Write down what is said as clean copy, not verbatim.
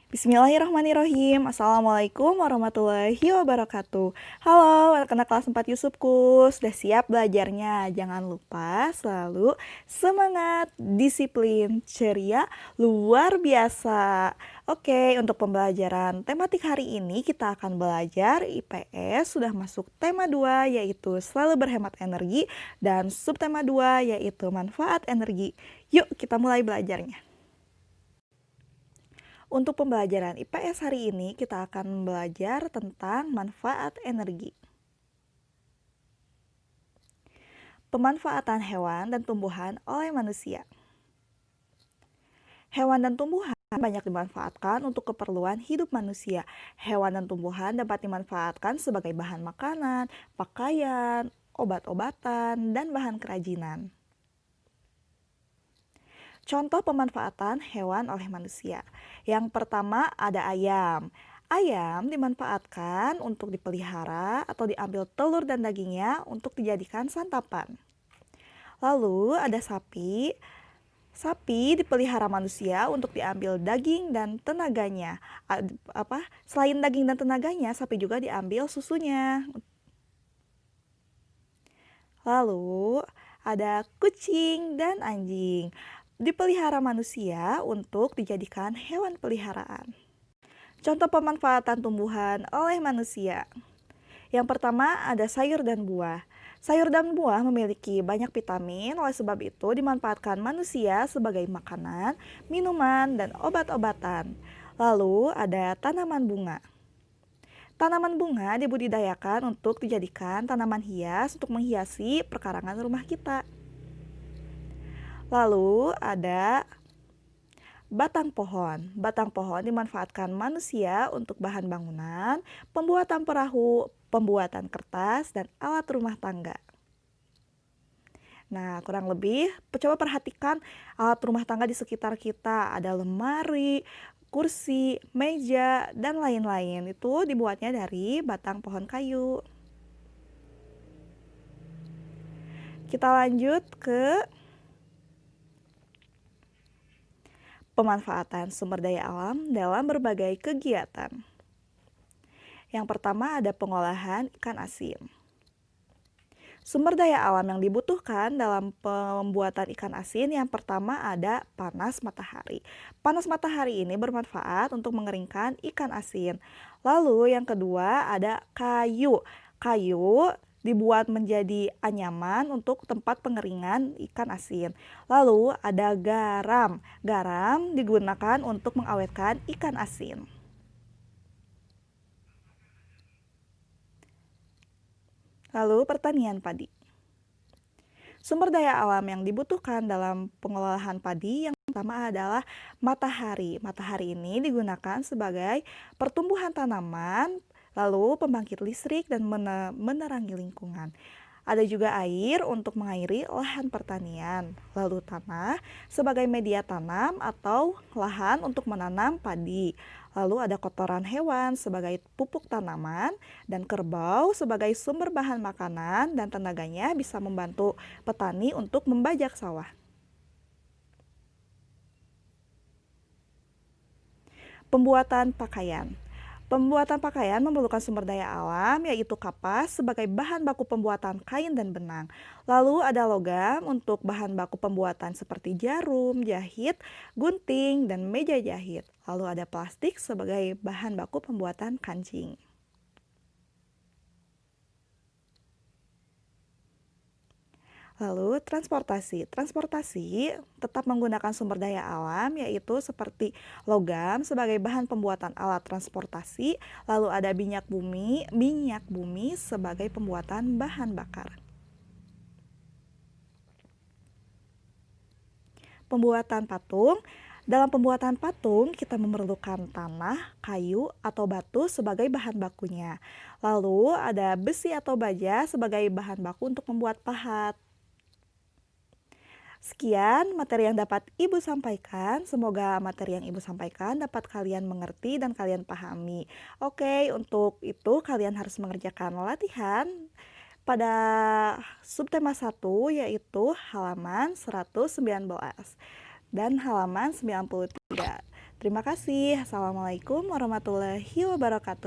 Bismillahirrahmanirrahim. Assalamualaikum warahmatullahi wabarakatuh. Halo, anak-anak kelas 4 Yusufku. Sudah siap belajarnya? Jangan lupa selalu semangat, disiplin, ceria, luar biasa. Oke, untuk pembelajaran tematik hari ini kita akan belajar IPS sudah masuk tema 2 yaitu selalu berhemat energi dan subtema 2 yaitu manfaat energi. Yuk kita mulai belajarnya. Untuk pembelajaran IPS hari ini, kita akan belajar tentang manfaat energi. Pemanfaatan hewan dan tumbuhan oleh manusia. Hewan dan tumbuhan banyak dimanfaatkan untuk keperluan hidup manusia. Hewan dan tumbuhan dapat dimanfaatkan sebagai bahan makanan, pakaian, obat-obatan, dan bahan kerajinan. Contoh pemanfaatan hewan oleh manusia. Yang pertama ada ayam. Ayam dimanfaatkan untuk dipelihara atau diambil telur dan dagingnya untuk dijadikan santapan. Lalu ada sapi. Sapi dipelihara manusia untuk diambil daging dan tenaganya. Selain daging dan tenaganya, sapi juga diambil susunya. Lalu ada kucing dan anjing. Dipelihara manusia untuk dijadikan hewan peliharaan. Contoh pemanfaatan tumbuhan oleh manusia. Yang pertama ada sayur dan buah. Sayur dan buah memiliki banyak vitamin, oleh sebab itu dimanfaatkan manusia sebagai makanan, minuman, dan obat-obatan. Lalu ada tanaman bunga. Tanaman bunga dibudidayakan untuk dijadikan tanaman hias untuk menghiasi perkarangan rumah kita. Lalu ada batang pohon. Batang pohon dimanfaatkan manusia untuk bahan bangunan, pembuatan perahu, pembuatan kertas, dan alat rumah tangga. Nah, kurang lebih coba perhatikan alat rumah tangga di sekitar kita. Ada lemari, kursi, meja, dan lain-lain. Itu dibuatnya dari batang pohon kayu. Kita lanjut ke pemanfaatan sumber daya alam dalam berbagai kegiatan. Yang pertama ada pengolahan ikan asin. Sumber daya alam yang dibutuhkan dalam pembuatan ikan asin yang pertama ada panas matahari. Panas matahari ini bermanfaat untuk mengeringkan ikan asin. Lalu yang kedua ada kayu. Kayu dibuat menjadi anyaman untuk tempat pengeringan ikan asin. Lalu ada garam. Garam digunakan untuk mengawetkan ikan asin. Lalu pertanian padi. Sumber daya alam yang dibutuhkan dalam pengolahan padi yang pertama adalah matahari. Matahari ini digunakan sebagai pertumbuhan tanaman, lalu pembangkit listrik dan menerangi lingkungan. Ada juga air untuk mengairi lahan pertanian, lalu tanah sebagai media tanam atau lahan untuk menanam padi. Lalu ada kotoran hewan sebagai pupuk tanaman dan kerbau sebagai sumber bahan makanan dan tenaganya bisa membantu petani untuk membajak sawah. Pembuatan pakaian. Pembuatan pakaian memerlukan sumber daya alam, yaitu kapas sebagai bahan baku pembuatan kain dan benang. Lalu ada logam untuk bahan baku pembuatan seperti jarum, jahit, gunting, dan meja jahit. Lalu ada plastik sebagai bahan baku pembuatan kancing. Lalu transportasi. Transportasi tetap menggunakan sumber daya alam yaitu seperti logam sebagai bahan pembuatan alat transportasi, lalu ada minyak bumi sebagai pembuatan bahan bakar. Pembuatan patung. Dalam pembuatan patung, kita memerlukan tanah, kayu, atau batu sebagai bahan bakunya. Lalu ada besi atau baja sebagai bahan baku untuk membuat pahat. Sekian materi yang dapat Ibu sampaikan. Semoga materi yang Ibu sampaikan dapat kalian mengerti dan kalian pahami. Oke, untuk itu kalian harus mengerjakan latihan pada subtema 1 yaitu halaman 119 dan halaman 93. Terima kasih. Assalamualaikum warahmatullahi wabarakatuh.